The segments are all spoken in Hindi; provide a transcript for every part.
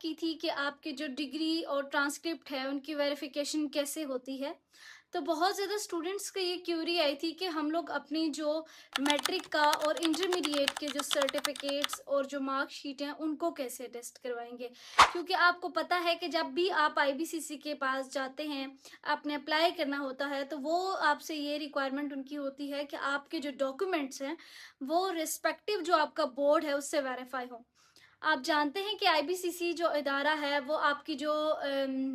की थी कि आपके जो डिग्री और ट्रांसक्रिप्ट है उनकी वेरिफिकेशन कैसे होती है। तो बहुत ज़्यादा स्टूडेंट्स को ये क्यूरी आई थी कि हम लोग अपनी जो मैट्रिक का और इंटरमीडिएट के जो सर्टिफिकेट्स और जो मार्कशीट हैं उनको कैसे टेस्ट करवाएंगे। क्योंकि आपको पता है कि जब भी आप आईबीसीसी के पास जाते हैं, आपने अप्लाई करना होता है, तो वो आपसे ये रिक्वायरमेंट उनकी होती है कि आपके जो डॉक्यूमेंट्स हैं वो रिस्पेक्टिव जो आपका बोर्ड है उससे वेरीफाई हो। आप जानते हैं कि आईबीसीसी जो इदारा है वो आपकी जो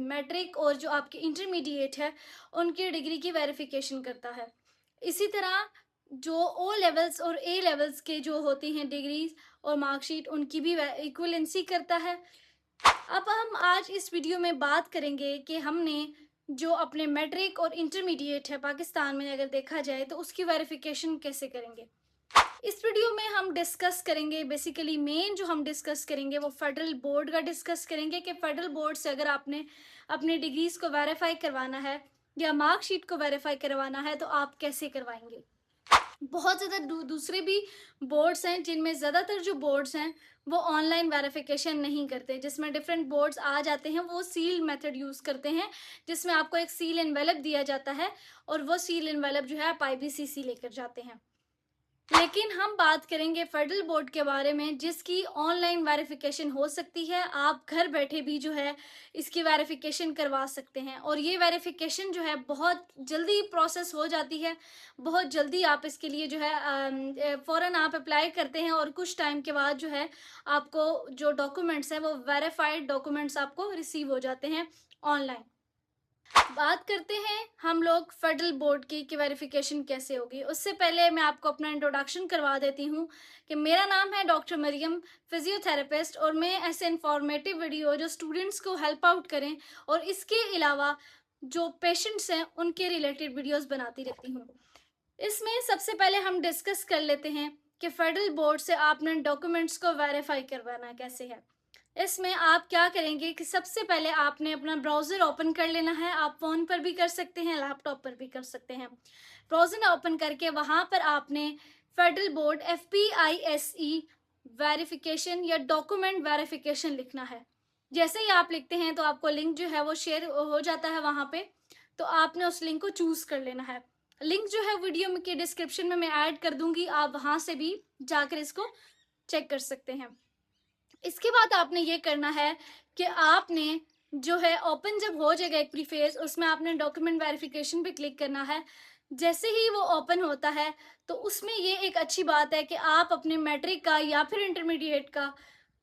मैट्रिक और जो आपकी इंटरमीडिएट है उनकी डिग्री की वेरिफिकेशन करता है। इसी तरह जो ओ लेवल्स और ए लेवल्स के जो होती हैं डिग्रीज और मार्कशीट उनकी भी इक्वलेंसी करता है। अब हम आज इस वीडियो में बात करेंगे कि हमने जो अपने मैट्रिक और इंटरमीडिएट है पाकिस्तान में अगर देखा जाए तो उसकी वेरिफिकेशन कैसे करेंगे। इस वीडियो में हम डिस्कस करेंगे, बेसिकली मेन जो हम डिस्कस करेंगे वो फेडरल बोर्ड का डिस्कस करेंगे कि फेडरल बोर्ड से अगर आपने अपने डिग्रीज को वेरीफाई करवाना है या मार्कशीट को वेरीफाई करवाना है तो आप कैसे करवाएंगे। बहुत ज़्यादा दूसरे भी बोर्ड्स हैं जिनमें ज़्यादातर जो बोर्ड्स हैं वो ऑनलाइन वेरिफिकेशन नहीं करते, जिसमें डिफरेंट बोर्ड्स आ जाते हैं वो सील मेथड यूज़ करते हैं, जिसमें आपको एक सील एनवेलप दिया जाता है और वो सील एनवेलप जो है आप आईबीसीसी लेकर जाते हैं। लेकिन हम बात करेंगे फेडरल बोर्ड के बारे में जिसकी ऑनलाइन वेरिफिकेशन हो सकती है। आप घर बैठे भी जो है इसकी वेरिफिकेशन करवा सकते हैं और ये वेरिफिकेशन जो है बहुत जल्दी प्रोसेस हो जाती है। बहुत जल्दी आप इसके लिए जो है फ़ौरन आप अप्लाई करते हैं और कुछ टाइम के बाद जो है आपको जो डॉक्यूमेंट्स हैं वो वेरीफाइड डॉक्यूमेंट्स आपको रिसीव हो जाते हैं ऑनलाइन। बात करते हैं हम लोग फेडरल बोर्ड की कि वेरिफिकेशन कैसे होगी। उससे पहले मैं आपको अपना इंट्रोडक्शन करवा देती हूँ कि मेरा नाम है डॉक्टर मरियम, फिजियोथेरेपिस्ट, और मैं ऐसे इंफॉर्मेटिव वीडियो जो स्टूडेंट्स को हेल्प आउट करें और इसके अलावा जो पेशेंट्स हैं उनके रिलेटेड वीडियोस बनाती रहती हूँ। इसमें सबसे पहले हम डिस्कस कर लेते हैं कि फेडरल बोर्ड से आपने डॉक्यूमेंट्स को वेरीफाई करवाना कैसे है। इसमें आप क्या करेंगे कि सबसे पहले आपने अपना ब्राउज़र ओपन कर लेना है। आप फ़ोन पर भी कर सकते हैं, लैपटॉप पर भी कर सकते हैं। ब्राउज़र ओपन करके वहाँ पर आपने फेडरल बोर्ड FPISE वेरिफिकेशन या डॉक्यूमेंट वेरिफिकेशन लिखना है। जैसे ही आप लिखते हैं तो आपको लिंक जो है वो शेयर हो जाता है वहाँ पे, तो आपने उस लिंक को चूज़ कर लेना है। लिंक जो है वीडियो के डिस्क्रिप्शन में मैं ऐड कर दूंगी, आप वहाँ से भी जाकर इसको चेक कर सकते हैं। इसके बाद आपने ये करना है कि आपने जो है ओपन जब हो जाएगा एक प्रीफेस, उसमें आपने डॉक्यूमेंट वेरिफिकेशन पे क्लिक करना है। जैसे ही वो ओपन होता है तो उसमें ये एक अच्छी बात है कि आप अपने मैट्रिक का या फिर इंटरमीडिएट का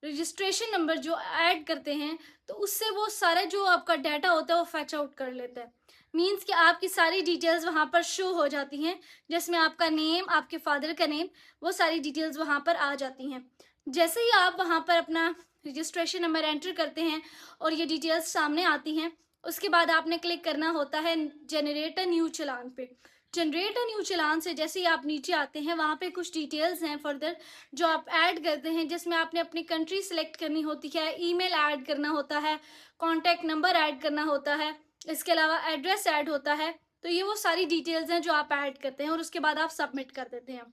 रजिस्ट्रेशन नंबर जो ऐड करते हैं तो उससे वो सारा जो आपका डाटा होता है वो फैच आउट कर लेता है। मीन्स कि आपकी सारी डिटेल्स वहाँ पर शो हो जाती हैं, जिसमें आपका नेम, आपके फादर का नेम, वो सारी डिटेल्स वहाँ पर आ जाती हैं। जैसे ही आप वहाँ पर अपना रजिस्ट्रेशन नंबर एंटर करते हैं और ये डिटेल्स सामने आती हैं, उसके बाद आपने क्लिक करना होता है जनरेट अ न्यू चालान पे। जनरेट अ न्यू चालान से जैसे ही आप नीचे आते हैं वहाँ पे कुछ डिटेल्स हैं फर्दर जो आप ऐड करते हैं, जिसमें आपने अपनी कंट्री सेलेक्ट करनी होती है, ईमेल ऐड करना होता है, कॉन्टैक्ट नंबर ऐड करना होता है, इसके अलावा एड्रेस ऐड होता है। तो ये वो सारी डिटेल्स हैं जो आप ऐड करते हैं और उसके बाद आप सबमिट कर देते हैं।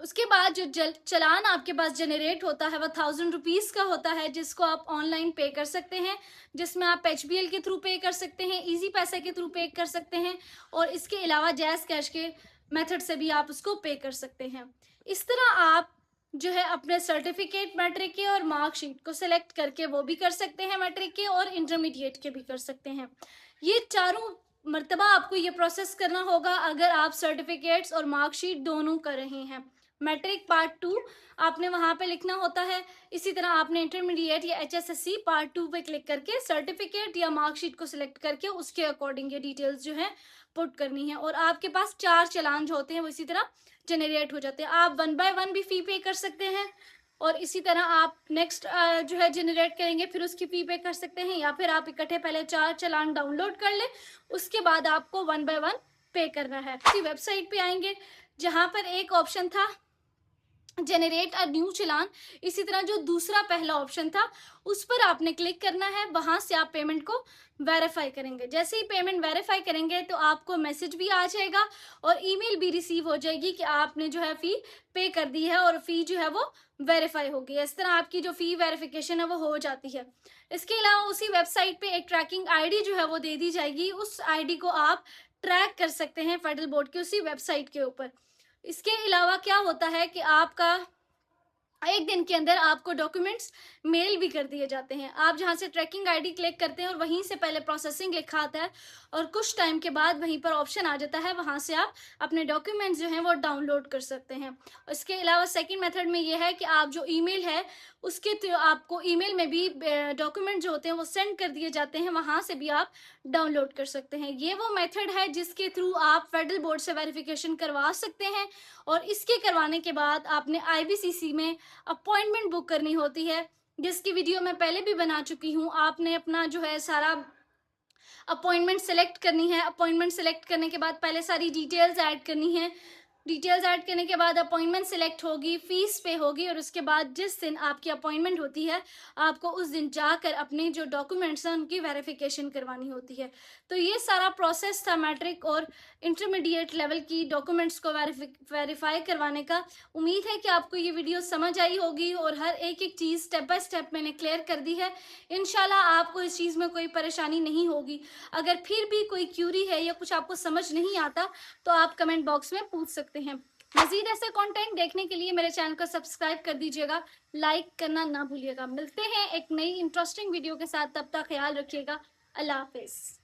उसके बाद जो चलान आपके पास जनरेट होता है वो 1000 रुपीज़ का होता है, जिसको आप ऑनलाइन पे कर सकते हैं, जिसमें आप HBL के थ्रू पे कर सकते हैं, इजी पैसे के थ्रू पे कर सकते हैं और इसके अलावा जैज़ कैश के मेथड से भी आप उसको पे कर सकते हैं। इस तरह आप जो है अपने सर्टिफिकेट मैट्रिक के और मार्कशीट को सिलेक्ट करके वो भी कर सकते हैं, मैट्रिक के और इंटरमीडिएट के भी कर सकते हैं। ये चारों मरतबा आपको ये प्रोसेस करना होगा अगर आप सर्टिफिकेट्स और मार्कशीट दोनों कर रहे हैं। मैट्रिक पार्ट 2 आपने वहाँ पे लिखना होता है। इसी तरह आपने इंटरमीडिएट या HSSC पार्ट 2 पे क्लिक करके सर्टिफिकेट या मार्कशीट को सिलेक्ट करके उसके अकॉर्डिंग ये डिटेल्स जो है पुट करनी है और आपके पास 4 चालान जो होते हैं वो इसी तरह जनरेट हो जाते हैं। आप 1 बाय 1 भी फ़ी पे कर सकते हैं और इसी तरह आप नेक्स्ट जो है जनरेट करेंगे फिर उसकी फ़ी पे कर सकते हैं, या फिर आप इकट्ठे पहले 4 चालान डाउनलोड कर लें, उसके बाद आपको 1 बाय 1 पे करना है। इसी वेबसाइट पे आएंगे जहाँ पर एक ऑप्शन था जनरेट अ न्यू चालान, इसी तरह जो दूसरा पहला ऑप्शन था उस पर आपने क्लिक करना है, वहां से आप पेमेंट को वेरीफाई करेंगे। जैसे ही पेमेंट वेरीफाई करेंगे तो आपको मैसेज भी आ जाएगा और ईमेल भी रिसीव हो जाएगी कि आपने जो है फी पे कर दी है और फी जो है वो वेरीफाई होगी। इस तरह आपकी जो फी वेरिफिकेशन है वो हो जाती है। इसके अलावा उसी वेबसाइट पे एक ट्रैकिंग आईडी जो है वो दे दी जाएगी, उस आईडी को आप ट्रैक कर सकते हैं फेडरल बोर्ड की उसी वेबसाइट के ऊपर। इसके अलावा क्या होता है कि आपका एक दिन के अंदर आपको डॉक्यूमेंट्स मेल भी कर दिए जाते हैं। आप जहां से ट्रैकिंग आईडी क्लिक करते हैं और वहीं से पहले प्रोसेसिंग लिखा आता है और कुछ टाइम के बाद वहीं पर ऑप्शन आ जाता है, वहां से आप अपने डॉक्यूमेंट्स जो हैं वो डाउनलोड कर सकते हैं। इसके अलावा सेकंड मेथड में ये है कि आप जो ईमेल है उसके थ्रू आपको ईमेल में भी डॉक्यूमेंट जो होते हैं वो सेंड कर दिए जाते हैं, वहां से भी आप डाउनलोड कर सकते हैं। ये वो मेथड है जिसके थ्रू आप फेडरल बोर्ड से वेरिफिकेशन करवा सकते हैं और इसके करवाने के बाद आपने आईबीसीसी में अपॉइंटमेंट बुक करनी होती है, जिसकी वीडियो मैं पहले भी बना चुकी हूँ। आपने अपना जो है सारा अपॉइंटमेंट सेलेक्ट करनी है। अपॉइंटमेंट सेलेक्ट करने के बाद पहले सारी डिटेल्स ऐड करनी है। डिटेल्स ऐड करने के बाद अपॉइंटमेंट सेलेक्ट होगी, फीस पे होगी और उसके बाद जिस दिन आपकी अपॉइंटमेंट होती है आपको उस दिन जाकर अपने जो डॉक्यूमेंट्स हैं उनकी वेरिफिकेशन करवानी होती है। तो ये सारा प्रोसेस था मैट्रिक और इंटरमीडिएट लेवल की डॉक्यूमेंट्स को वेरीफाई करवाने का। उम्मीद है कि आपको ये वीडियो समझ आई होगी और हर एक एक चीज़ स्टेप बाय स्टेप मैंने क्लियर कर दी है। इंशाल्लाह आपको इस चीज़ में कोई परेशानी नहीं होगी। अगर फिर भी कोई क्यूरी है या कुछ आपको समझ नहीं आता तो आप कमेंट बॉक्स में पूछ सकते हैं। मजीद ऐसे कंटेंट देखने के लिए मेरे चैनल को सब्सक्राइब कर दीजिएगा, लाइक करना ना भूलिएगा। मिलते हैं एक नई इंटरेस्टिंग वीडियो के साथ, तब तक ख्याल रखिएगा। अल्लाह हाफिज।